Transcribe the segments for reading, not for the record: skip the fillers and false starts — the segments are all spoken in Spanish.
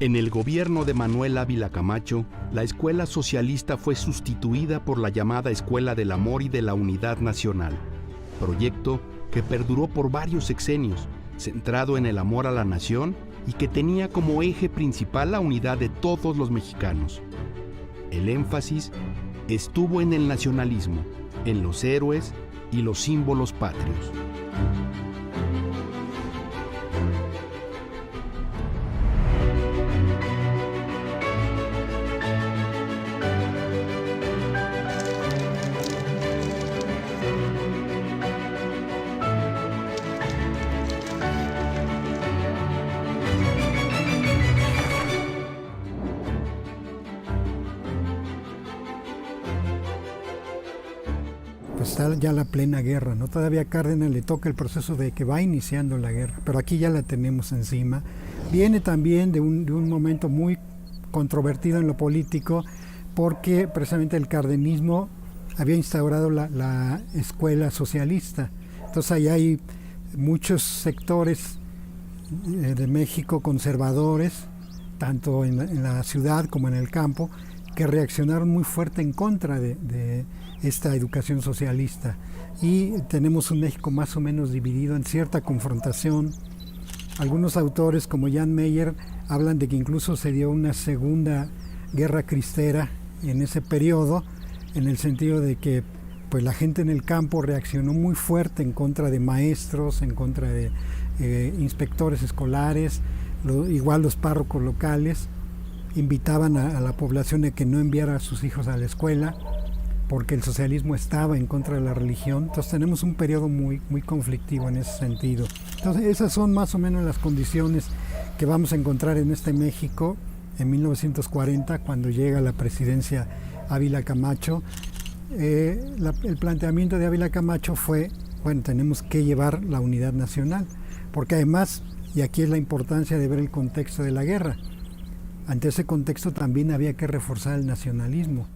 En el gobierno de Manuel Ávila Camacho, la escuela socialista fue sustituida por la llamada Escuela del Amor y de la Unidad Nacional, proyecto que perduró por varios sexenios, centrado en el amor a la nación y que tenía como eje principal la unidad de todos los mexicanos. El énfasis estuvo en el nacionalismo, en los héroes y los símbolos patrios. Pues está ya la plena guerra, ¿no? Todavía a Cárdenas le toca el proceso de que va iniciando la guerra, pero aquí ya la tenemos encima. Viene también de un momento muy controvertido en lo político, porque precisamente el cardenismo había instaurado la escuela socialista. Entonces ahí hay muchos sectores de México conservadores, tanto en la ciudad como en el campo, que reaccionaron muy fuerte en contra de esta educación socialista, y tenemos un México más o menos dividido en cierta confrontación. Algunos autores como Jan Meyer hablan de que incluso se dio una segunda guerra cristera en ese periodo, en el sentido de que pues la gente en el campo reaccionó muy fuerte en contra de maestros, en contra de inspectores escolares, igual los párrocos locales invitaban a la población a que no enviara a sus hijos a la escuela porque el socialismo estaba en contra de la religión. Entonces tenemos un periodo muy, muy conflictivo en ese sentido. Entonces esas son más o menos las condiciones que vamos a encontrar en este México en 1940, cuando llega la presidencia Ávila Camacho. El planteamiento de Ávila Camacho fue, bueno, tenemos que llevar la unidad nacional, porque además, y aquí es la importancia de ver el contexto de la guerra, ante ese contexto también había que reforzar el nacionalismo.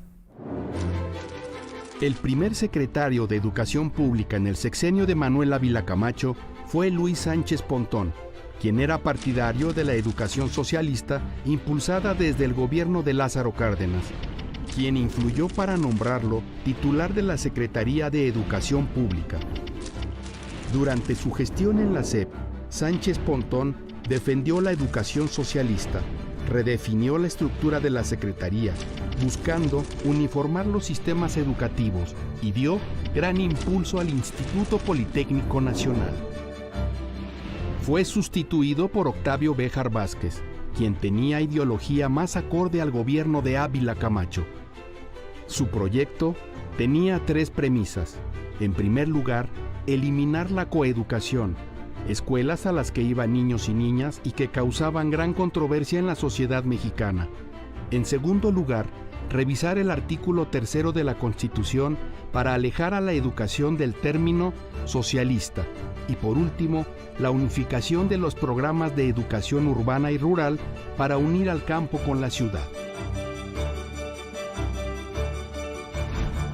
El primer secretario de Educación Pública en el sexenio de Manuel Ávila Camacho fue Luis Sánchez Pontón, quien era partidario de la educación socialista impulsada desde el gobierno de Lázaro Cárdenas, quien influyó para nombrarlo titular de la Secretaría de Educación Pública. Durante su gestión en la SEP, Sánchez Pontón defendió la educación socialista, redefinió la estructura de la Secretaría, buscando uniformar los sistemas educativos, y dio gran impulso al Instituto Politécnico Nacional. Fue sustituido por Octavio Béjar Vázquez, quien tenía ideología más acorde al gobierno de Ávila Camacho. Su proyecto tenía 3 premisas. En primer lugar, eliminar la coeducación, escuelas a las que iban niños y niñas y que causaban gran controversia en la sociedad mexicana. En segundo lugar, revisar el artículo 3 de la Constitución para alejar a la educación del término socialista. Y por último, la unificación de los programas de educación urbana y rural para unir al campo con la ciudad.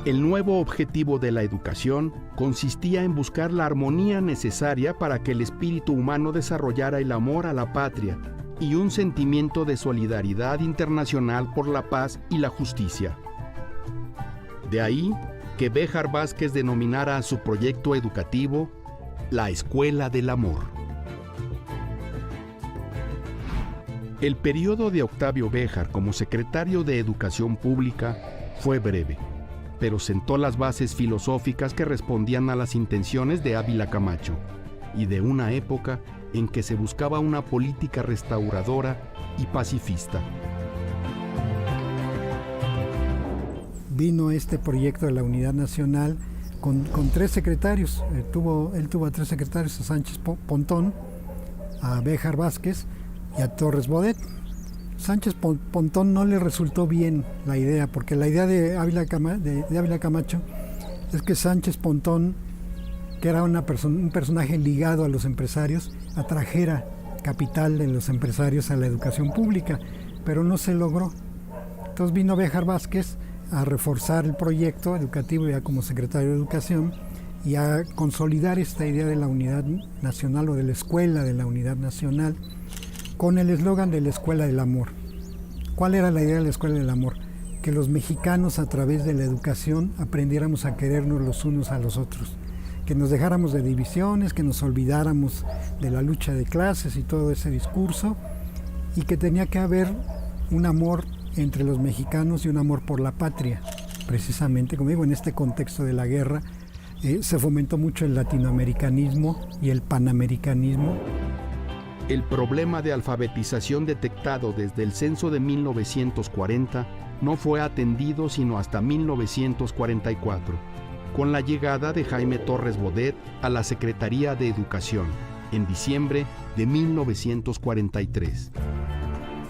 El nuevo objetivo de la educación consistía en buscar la armonía necesaria para que el espíritu humano desarrollara el amor a la patria y un sentimiento de solidaridad internacional por la paz y la justicia. De ahí que Béjar Vázquez denominara a su proyecto educativo la Escuela del Amor. El periodo de Octavio Béjar como secretario de Educación Pública fue breve, pero sentó las bases filosóficas que respondían a las intenciones de Ávila Camacho y de una época en que se buscaba una política restauradora y pacifista. Vino este proyecto de la Unidad Nacional con 3 secretarios. Él tuvo a 3 secretarios, a Sánchez Pontón, a Béjar Vázquez y a Torres Bodet. Sánchez Pontón no le resultó bien la idea, porque la idea de Ávila Camacho es que Sánchez Pontón, que era un personaje ligado a los empresarios, atrajera capital de los empresarios a la educación pública, pero no se logró. Entonces vino Béjar Vázquez a reforzar el proyecto educativo ya como secretario de Educación y a consolidar esta idea de la unidad nacional o de la escuela de la unidad nacional, con el eslogan de la Escuela del Amor. ¿Cuál era la idea de la Escuela del Amor? Que los mexicanos a través de la educación aprendiéramos a querernos los unos a los otros, que nos dejáramos de divisiones, que nos olvidáramos de la lucha de clases y todo ese discurso, y que tenía que haber un amor entre los mexicanos y un amor por la patria. Precisamente, como digo, en este contexto de la guerra se fomentó mucho el latinoamericanismo y el panamericanismo. El problema de alfabetización detectado desde el censo de 1940 no fue atendido sino hasta 1944, con la llegada de Jaime Torres Bodet a la Secretaría de Educación en diciembre de 1943.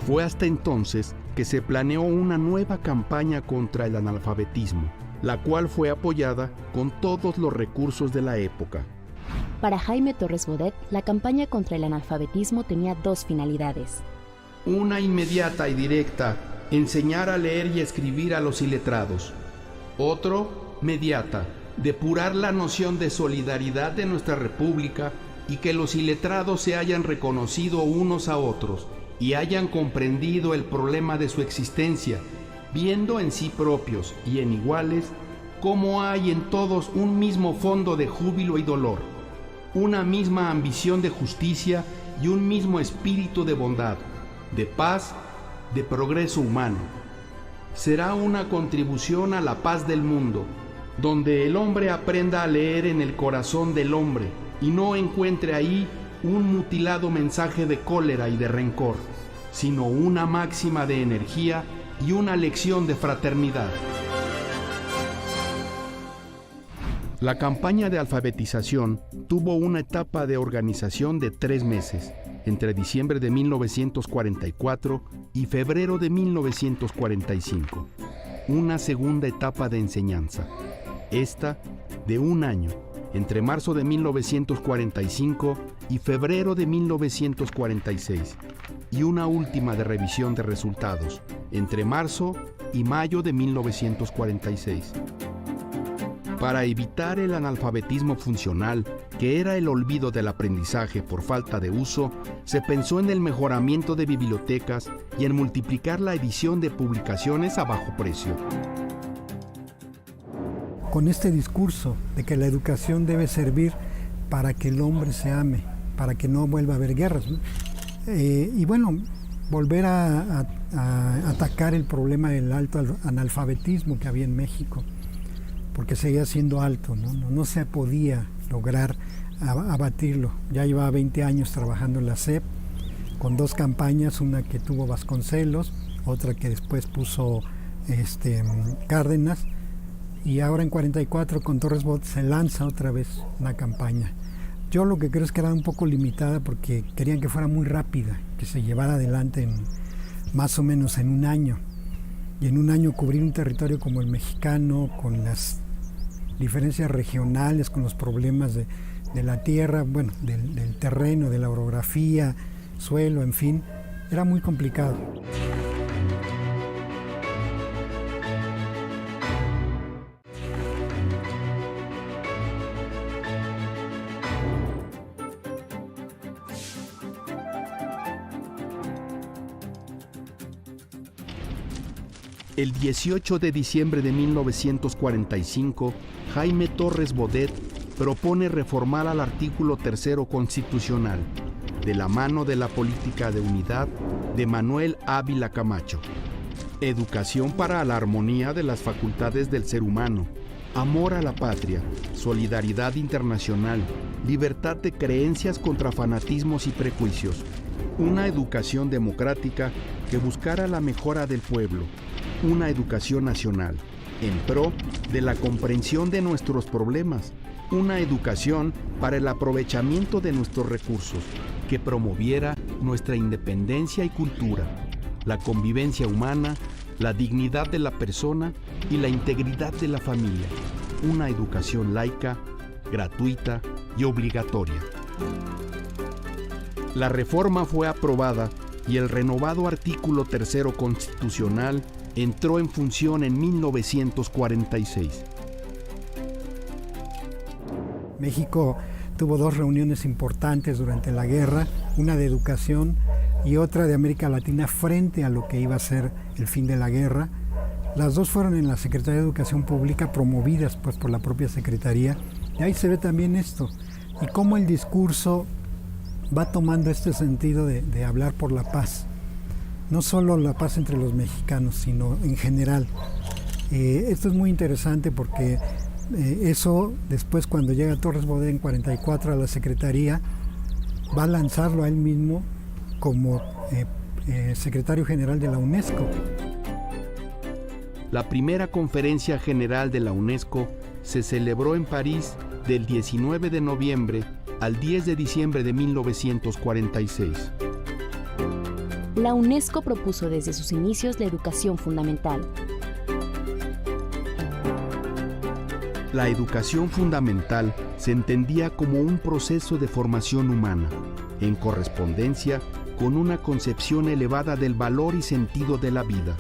Fue hasta entonces que se planeó una nueva campaña contra el analfabetismo, la cual fue apoyada con todos los recursos de la época. Para Jaime Torres Bodet, la campaña contra el analfabetismo tenía dos finalidades. Una inmediata y directa, enseñar a leer y escribir a los iletrados. Otro, mediata, depurar la noción de solidaridad de nuestra república y que los iletrados se hayan reconocido unos a otros y hayan comprendido el problema de su existencia, viendo en sí propios y en iguales cómo hay en todos un mismo fondo de júbilo y dolor, una misma ambición de justicia y un mismo espíritu de bondad, de paz, de progreso humano. Será una contribución a la paz del mundo, donde el hombre aprenda a leer en el corazón del hombre y no encuentre ahí un mutilado mensaje de cólera y de rencor, sino una máxima de energía y una lección de fraternidad. La campaña de alfabetización tuvo una etapa de organización de 3 meses, entre diciembre de 1944 y febrero de 1945. Una segunda etapa de enseñanza, esta de 1 año, entre marzo de 1945 y febrero de 1946, y una última de revisión de resultados, entre marzo y mayo de 1946. Para evitar el analfabetismo funcional, que era el olvido del aprendizaje por falta de uso, se pensó en el mejoramiento de bibliotecas y en multiplicar la edición de publicaciones a bajo precio. Con este discurso de que la educación debe servir para que el hombre se ame, para que no vuelva a haber guerras, ¿no? Y bueno, volver a atacar el problema del alto analfabetismo que había en México, porque seguía siendo alto, no se podía lograr abatirlo. Ya llevaba 20 años trabajando en la SEP, con 2 campañas, una que tuvo Vasconcelos, otra que después puso Cárdenas, y ahora en 44 con Torres Bodet se lanza otra vez una campaña. Yo lo que creo es que era un poco limitada porque querían que fuera muy rápida, que se llevara adelante más o menos en 1 año. Y en 1 año cubrir un territorio como el mexicano, con las diferencias regionales, con los problemas de la tierra, bueno, del terreno, de la orografía, suelo, en fin, era muy complicado. El 18 de diciembre de 1945, Jaime Torres Bodet propone reformar al artículo 3º constitucional, de la mano de la política de unidad de Manuel Ávila Camacho. Educación para la armonía de las facultades del ser humano, amor a la patria, solidaridad internacional, libertad de creencias contra fanatismos y prejuicios, una educación democrática que buscara la mejora del pueblo, una educación nacional, en pro de la comprensión de nuestros problemas, una educación para el aprovechamiento de nuestros recursos, que promoviera nuestra independencia y cultura, la convivencia humana, la dignidad de la persona y la integridad de la familia, una educación laica, gratuita y obligatoria. La reforma fue aprobada y el renovado artículo 3º constitucional entró en función en 1946. México tuvo 2 reuniones importantes durante la guerra, una de educación y otra de América Latina frente a lo que iba a ser el fin de la guerra. Las dos fueron en la Secretaría de Educación Pública, promovidas pues por la propia Secretaría, y ahí se ve también esto, y cómo el discurso va tomando este sentido de hablar por la paz, no solo la paz entre los mexicanos, sino en general. Esto es muy interesante porque eso después, cuando llega Torres Bodet en 44 a la Secretaría, va a lanzarlo a él mismo como secretario general de la UNESCO. La primera conferencia general de la UNESCO se celebró en París del 19 de noviembre al 10 de diciembre de 1946. La UNESCO propuso desde sus inicios la educación fundamental. La educación fundamental se entendía como un proceso de formación humana, en correspondencia con una concepción elevada del valor y sentido de la vida.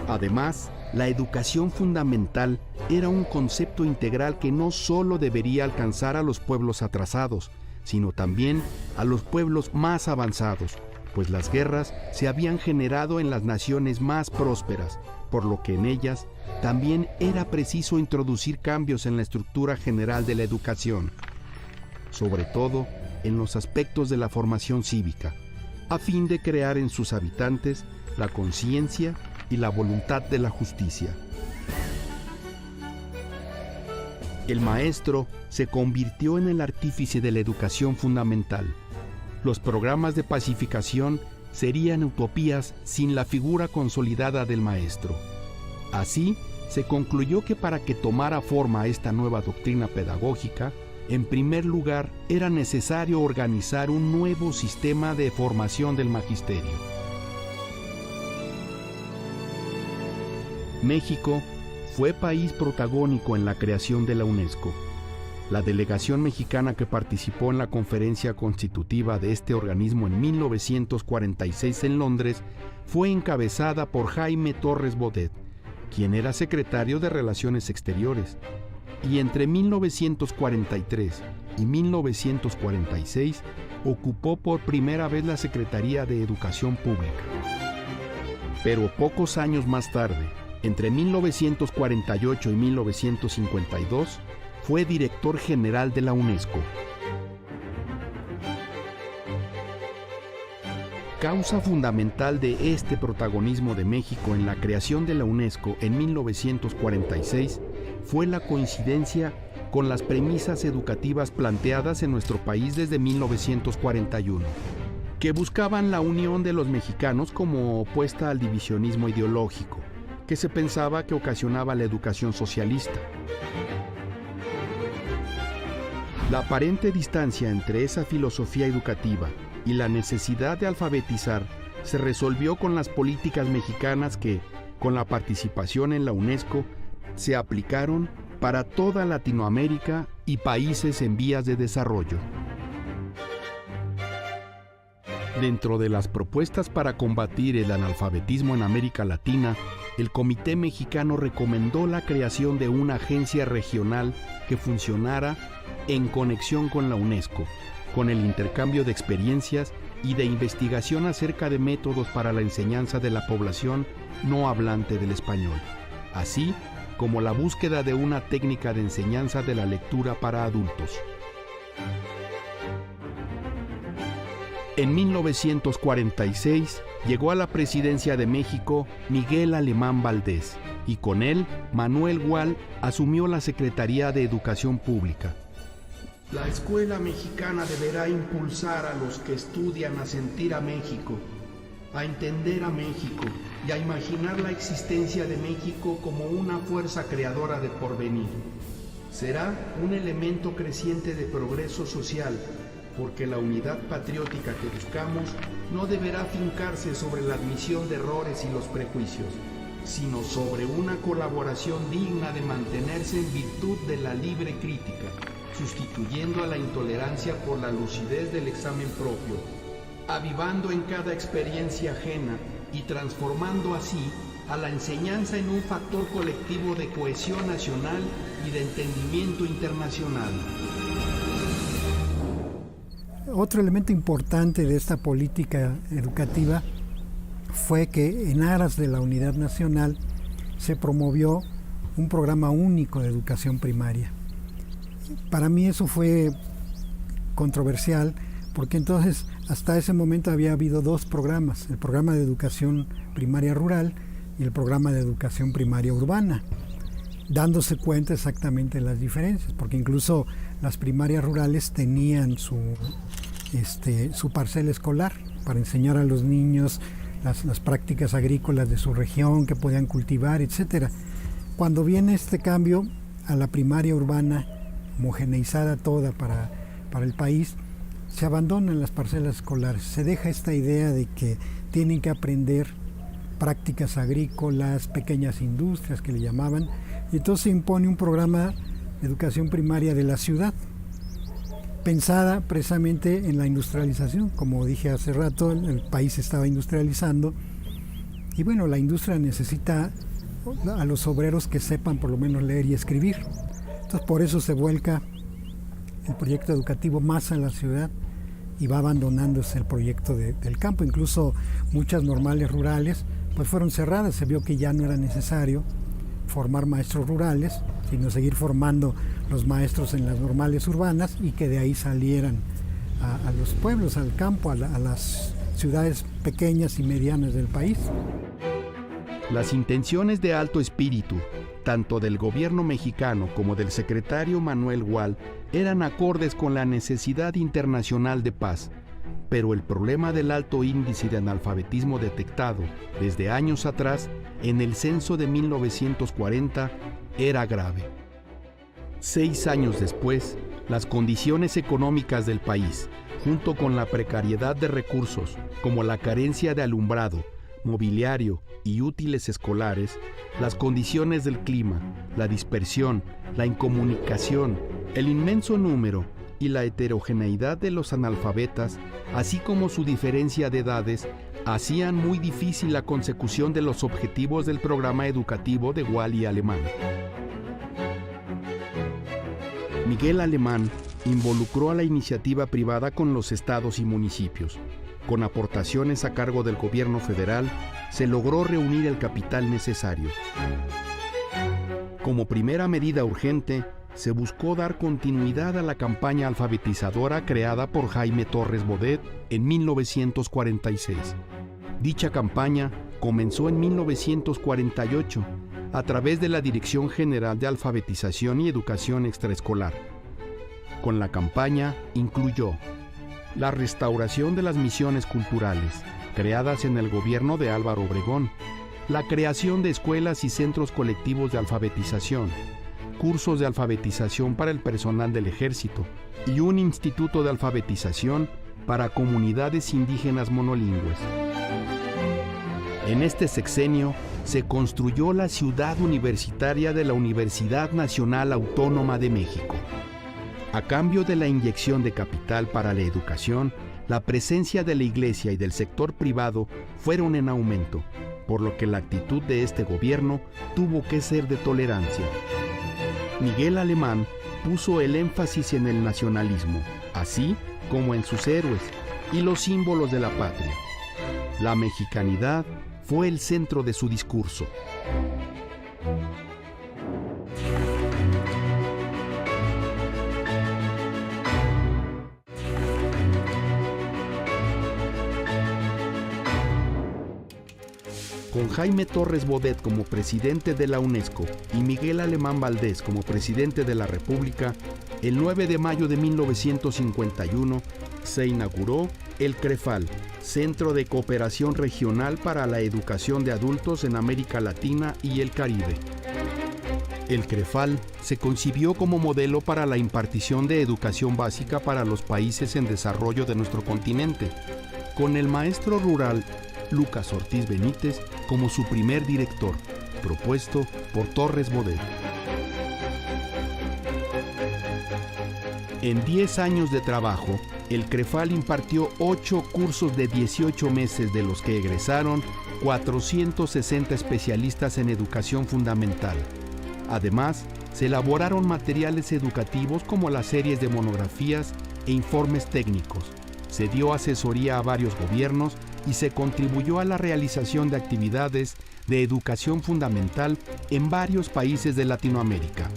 Además, la educación fundamental era un concepto integral que no solo debería alcanzar a los pueblos atrasados, sino también a los pueblos más avanzados, pues las guerras se habían generado en las naciones más prósperas, por lo que en ellas también era preciso introducir cambios en la estructura general de la educación, sobre todo en los aspectos de la formación cívica, a fin de crear en sus habitantes la conciencia y la voluntad de la justicia. El maestro se convirtió en el artífice de la educación fundamental. Los programas de pacificación serían utopías sin la figura consolidada del maestro. Así, se concluyó que para que tomara forma esta nueva doctrina pedagógica, en primer lugar era necesario organizar un nuevo sistema de formación del magisterio. México fue país protagónico en la creación de la UNESCO. La delegación mexicana que participó en la conferencia constitutiva de este organismo en 1946 en Londres fue encabezada por Jaime Torres Bodet, quien era secretario de Relaciones Exteriores, y entre 1943 y 1946 ocupó por primera vez la Secretaría de Educación Pública. Pero pocos años más tarde, entre 1948 y 1952, fue director general de la UNESCO. Causa fundamental de este protagonismo de México en la creación de la UNESCO en 1946 fue la coincidencia con las premisas educativas planteadas en nuestro país desde 1941, que buscaban la unión de los mexicanos como opuesta al divisionismo ideológico, que se pensaba que ocasionaba la educación socialista. La aparente distancia entre esa filosofía educativa y la necesidad de alfabetizar se resolvió con las políticas mexicanas que, con la participación en la UNESCO, se aplicaron para toda Latinoamérica y países en vías de desarrollo. Dentro de las propuestas para combatir el analfabetismo en América Latina, el Comité Mexicano recomendó la creación de una agencia regional que funcionara en conexión con la UNESCO, con el intercambio de experiencias y de investigación acerca de métodos para la enseñanza de la población no hablante del español, así como la búsqueda de una técnica de enseñanza de la lectura para adultos. En 1946 llegó a la presidencia de México Miguel Alemán Valdés y con él Manuel Gual asumió la Secretaría de Educación Pública. La escuela mexicana deberá impulsar a los que estudian a sentir a México, a entender a México y a imaginar la existencia de México como una fuerza creadora de porvenir. Será un elemento creciente de progreso social, porque la unidad patriótica que buscamos no deberá fincarse sobre la admisión de errores y los prejuicios, sino sobre una colaboración digna de mantenerse en virtud de la libre crítica, sustituyendo a la intolerancia por la lucidez del examen propio, avivando en cada experiencia ajena y transformando así a la enseñanza en un factor colectivo de cohesión nacional y de entendimiento internacional. Otro elemento importante de esta política educativa fue que en aras de la unidad nacional se promovió un programa único de educación primaria. Para mí eso fue controversial porque entonces hasta ese momento había habido dos programas, el programa de educación primaria rural y el programa de educación primaria urbana, dándose cuenta exactamente de las diferencias, porque incluso las primarias rurales tenían su parcela escolar para enseñar a los niños las prácticas agrícolas de su región, que podían cultivar, etc. Cuando viene este cambio a la primaria urbana, homogeneizada toda para el país, se abandonan las parcelas escolares, se deja esta idea de que tienen que aprender prácticas agrícolas, pequeñas industrias que le llamaban, y entonces se impone un programa de educación primaria de la ciudad, pensada precisamente en la industrialización. Como dije hace rato, el país se estaba industrializando, y bueno, la industria necesita a los obreros que sepan por lo menos leer y escribir. Entonces por eso se vuelca el proyecto educativo más a la ciudad y va abandonándose el proyecto del campo. Incluso muchas normales rurales pues fueron cerradas, se vio que ya no era necesario formar maestros rurales, sino seguir formando los maestros en las normales urbanas y que de ahí salieran a los pueblos, al campo, a las ciudades pequeñas y medianas del país. Las intenciones de alto espíritu, tanto del gobierno mexicano como del secretario Manuel Gual, eran acordes con la necesidad internacional de paz, pero el problema del alto índice de analfabetismo detectado desde años atrás en el censo de 1940 era grave. 6 años después, las condiciones económicas del país, junto con la precariedad de recursos, como la carencia de alumbrado, mobiliario y útiles escolares, las condiciones del clima, la dispersión, la incomunicación, el inmenso número y la heterogeneidad de los analfabetas, así como su diferencia de edades, hacían muy difícil la consecución de los objetivos del programa educativo de Gual y Alemán. Miguel Alemán involucró a la iniciativa privada con los estados y municipios. Con aportaciones a cargo del gobierno federal, se logró reunir el capital necesario. Como primera medida urgente, se buscó dar continuidad a la campaña alfabetizadora creada por Jaime Torres Bodet en 1946. Dicha campaña comenzó en 1948 a través de la Dirección General de Alfabetización y Educación Extraescolar. Con la campaña incluyó la restauración de las misiones culturales, creadas en el gobierno de Álvaro Obregón, la creación de escuelas y centros colectivos de alfabetización, cursos de alfabetización para el personal del ejército y un instituto de alfabetización para comunidades indígenas monolingües. En este sexenio se construyó la ciudad universitaria de la Universidad Nacional Autónoma de México. A cambio de la inyección de capital para la educación, la presencia de la Iglesia y del sector privado fueron en aumento, por lo que la actitud de este gobierno tuvo que ser de tolerancia. Miguel Alemán puso el énfasis en el nacionalismo, así como en sus héroes y los símbolos de la patria. La mexicanidad fue el centro de su discurso. Con Jaime Torres Bodet como presidente de la UNESCO y Miguel Alemán Valdés como presidente de la República, el 9 de mayo de 1951 se inauguró el CREFAL, Centro de Cooperación Regional para la Educación de Adultos en América Latina y el Caribe. El CREFAL se concibió como modelo para la impartición de educación básica para los países en desarrollo de nuestro continente, con el maestro rural Lucas Ortiz Benítez como su primer director, propuesto por Torres Bodet. En 10 años de trabajo, el CREFAL impartió 8 cursos de 18 meses, de los que egresaron 460 especialistas en educación fundamental. Además, se elaboraron materiales educativos como las series de monografías e informes técnicos, Se dio asesoría a varios gobiernos y se contribuyó a la realización de actividades de educación fundamental en varios países de Latinoamérica.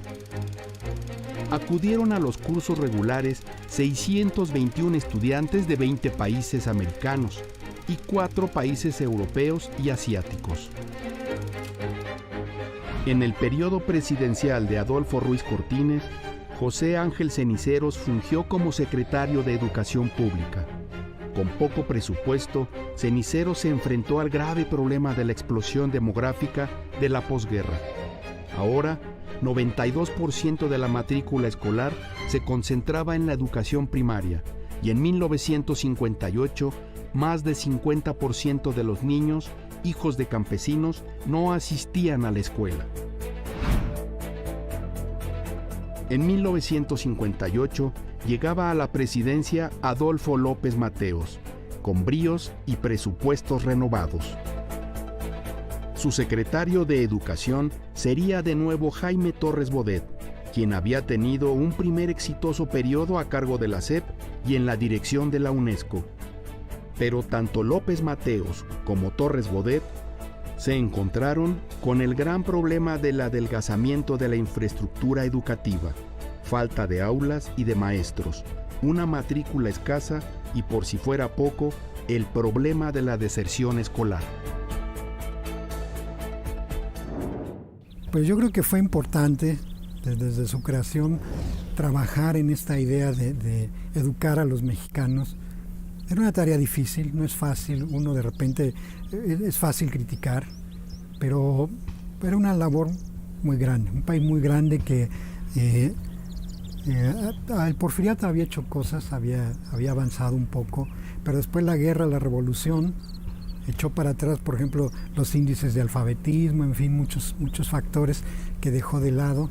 Acudieron a los cursos regulares 621 estudiantes de 20 países americanos y 4 países europeos y asiáticos. En el periodo presidencial de Adolfo Ruiz Cortines, José Ángel Ceniceros fungió como secretario de Educación Pública. Con poco presupuesto, Ceniceros se enfrentó al grave problema de la explosión demográfica de la posguerra. Ahora, 92% de la matrícula escolar se concentraba en la educación primaria y en 1958 más de 50% de los niños, hijos de campesinos, no asistían a la escuela. En 1958 llegaba a la presidencia Adolfo López Mateos, con bríos y presupuestos renovados. Su secretario de Educación sería de nuevo Jaime Torres Bodet, quien había tenido un primer exitoso periodo a cargo de la SEP y en la dirección de la UNESCO. Pero tanto López Mateos como Torres Bodet se encontraron con el gran problema del adelgazamiento de la infraestructura educativa, falta de aulas y de maestros, una matrícula escasa y, por si fuera poco, el problema de la deserción escolar. Pues yo creo que fue importante desde su creación trabajar en esta idea de educar a los mexicanos. Era una tarea difícil, no es fácil, uno de repente es fácil criticar, pero era una labor muy grande, un país muy grande que el Porfiriato había hecho cosas, había avanzado un poco, pero después la guerra, la revolución, echó para atrás, por ejemplo, los índices de alfabetismo, en fin, muchos factores que dejó de lado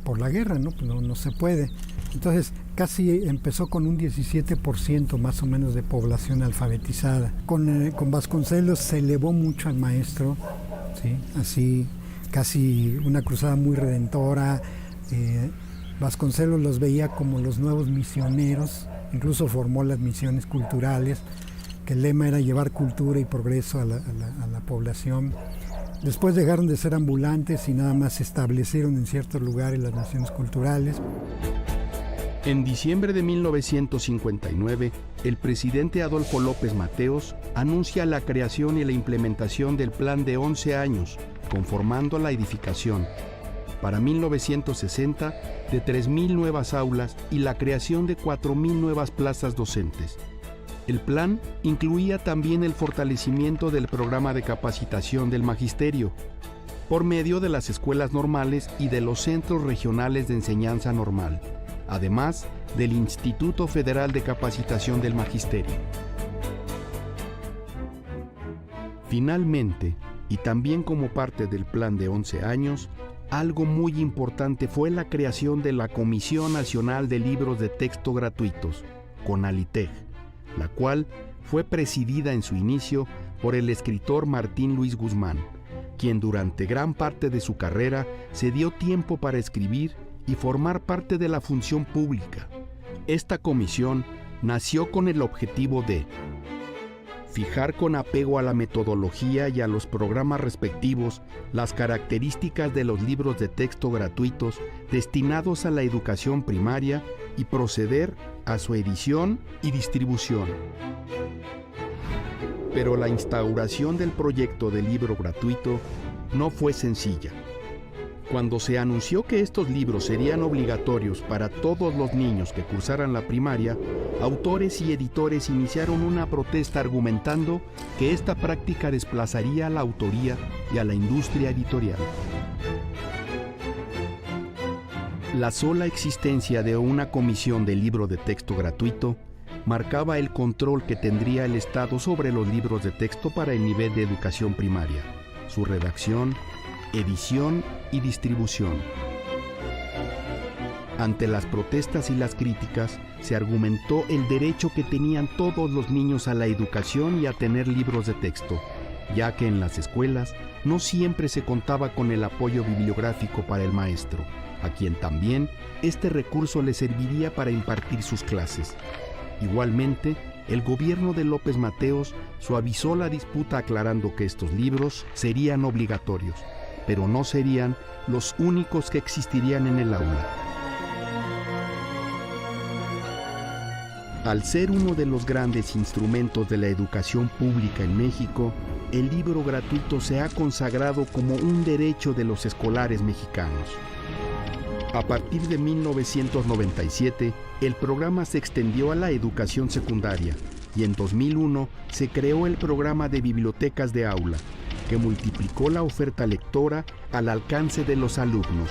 por la guerra, ¿no? Pues no se puede. Entonces, casi empezó con un 17% más o menos de población alfabetizada. Con Vasconcelos se elevó mucho al maestro, ¿sí? Así, casi una cruzada muy redentora. Vasconcelos los veía como los nuevos misioneros, incluso formó las misiones culturales, que el lema era llevar cultura y progreso a la población. Después dejaron de ser ambulantes y nada más se establecieron en ciertos lugares las misiones culturales. En diciembre de 1959, el presidente Adolfo López Mateos anuncia la creación y la implementación del Plan de 11 años, conformando la edificación, para 1960, de 3,000 nuevas aulas y la creación de 4,000 nuevas plazas docentes. El plan incluía también el fortalecimiento del programa de capacitación del magisterio, por medio de las escuelas normales y de los centros regionales de enseñanza normal, además del Instituto Federal de Capacitación del Magisterio. Finalmente, y también como parte del plan de 11 años, algo muy importante fue la creación de la Comisión Nacional de Libros de Texto Gratuitos, CONALITEG, la cual fue presidida en su inicio por el escritor Martín Luis Guzmán, quien durante gran parte de su carrera se dio tiempo para escribir y formar parte de la función pública. Esta comisión nació con el objetivo de fijar con apego a la metodología y a los programas respectivos las características de los libros de texto gratuitos destinados a la educación primaria y proceder a su edición y distribución. Pero la instauración del proyecto de libro gratuito no fue sencilla. Cuando se anunció que estos libros serían obligatorios para todos los niños que cursaran la primaria, autores y editores iniciaron una protesta argumentando que esta práctica desplazaría a la autoría y a la industria editorial. La sola existencia de una comisión de libro de texto gratuito marcaba el control que tendría el Estado sobre los libros de texto para el nivel de educación primaria, su redacción, edición y distribución. Ante las protestas y las críticas, se argumentó el derecho que tenían todos los niños a la educación y a tener libros de texto, ya que en las escuelas no siempre se contaba con el apoyo bibliográfico para el maestro, a quien también este recurso le serviría para impartir sus clases. Igualmente, el gobierno de López Mateos suavizó la disputa aclarando que estos libros serían obligatorios, pero no serían los únicos que existirían en el aula. Al ser uno de los grandes instrumentos de la educación pública en México, el libro gratuito se ha consagrado como un derecho de los escolares mexicanos. A partir de 1997, el programa se extendió a la educación secundaria y en 2001 se creó el programa de bibliotecas de aula, que multiplicó la oferta lectora al alcance de los alumnos.